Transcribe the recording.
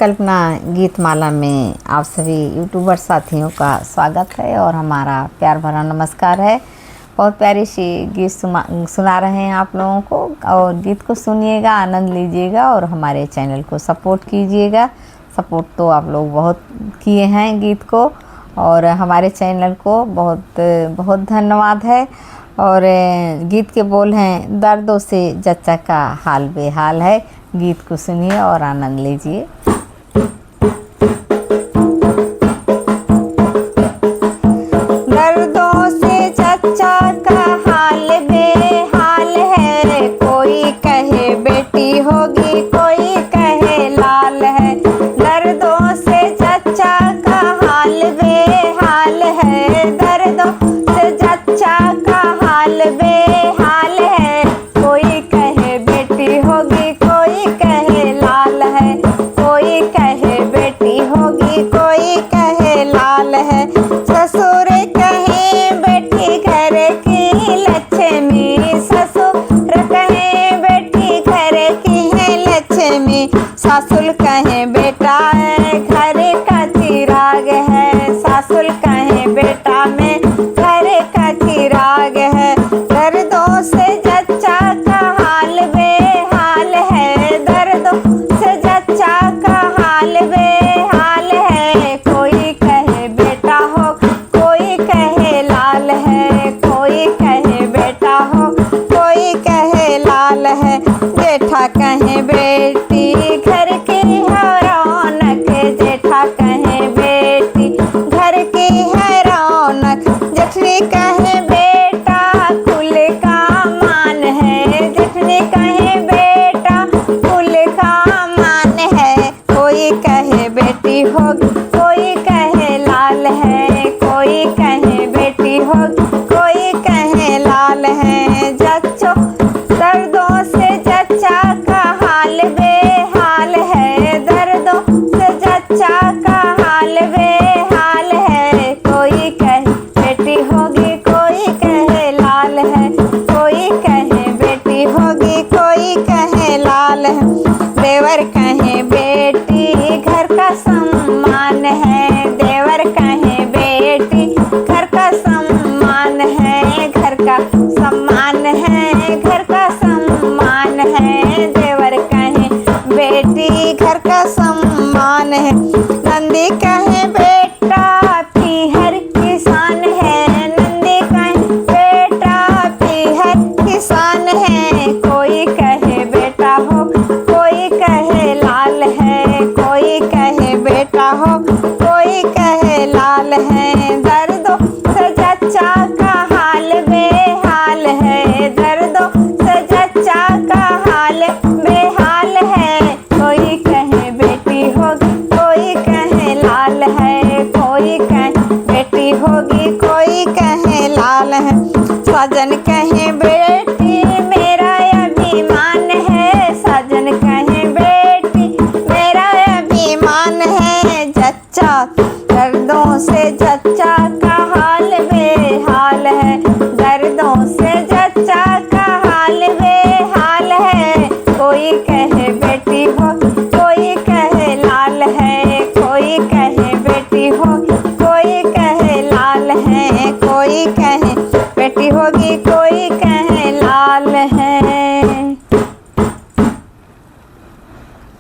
कल्पना गीतमाला में आप सभी यूट्यूबर साथियों का स्वागत है और हमारा प्यार भरा नमस्कार है। बहुत प्यारी सी गीत सुना रहे हैं आप लोगों को, और गीत को सुनिएगा, आनंद लीजिएगा और हमारे चैनल को सपोर्ट कीजिएगा। सपोर्ट तो आप लोग बहुत किए हैं गीत को, और हमारे चैनल को बहुत बहुत धन्यवाद है। और गीत के बोल हैं, दर्दों से जच्चा का हाल बेहाल है। गीत को सुनिए और आनंद लीजिए। दर्दों से जच्चा का हाल बेहाल है, कोई कहे बेटी होगी, कोई कहे लाल है। दर्दों से जच्चा का हाल बेहाल है, दर्दों से जच्चा का हाल बेहाल है। कोई कहे बेटी होगी, कोई कहे लाल है, कोई कहे बेटी होगी, कोई कहे लाल है। ससुर कहे बेटी घर की लक्ष्मी, ससुर कहे बेटी घर की है लक्ष्मी, सासुर कहे बेटा है घर का चिराग है, सासुर कहे बेटा में घर का चिराग है। दर्दों से जच्चा का हाल बेहाल है, दर्दों से जच्चा का हाल बेहाल है। कोई कहे बेटा हो, कोई कहे लाल है, कोई कहे बेटा हो, कोई कहे लाल है। जेठा कहे बेटी घर की है रौनक, जेठा कहे बेटी घर की है रौनक। जेठनी कहे बेटा कुल का मान है, जेठनी कहे बेटा कुल का मान है। कोई कहे बेटी होगी, कोई कहे लाल है, कोई कहे बेटी होगी, कोई कहे लाल है। जच्चो दर्दों से जच्चा का हाल बेहाल है, दर्दों से जच्चा का हाल बेहाल है। कोई कहे बेटी होगी, कोई कहे लाल है, कोई कहे बेटी होगी, कोई कहे लाल है। देवर कहे बेटी घर का सम्मान है, देवर कहे बेटी घर का सम्मान है, घर का सम्मान है, घर का सम्मान है। देवर कहे बेटी घर का सम्मान है। नंदी कहे बेटा पीहर किसान है, नंदी कहे बेटा पीहर किसान है। कोई कहे बेटा हो, कोई कहे लाल है, कोई कहे बेटा हो,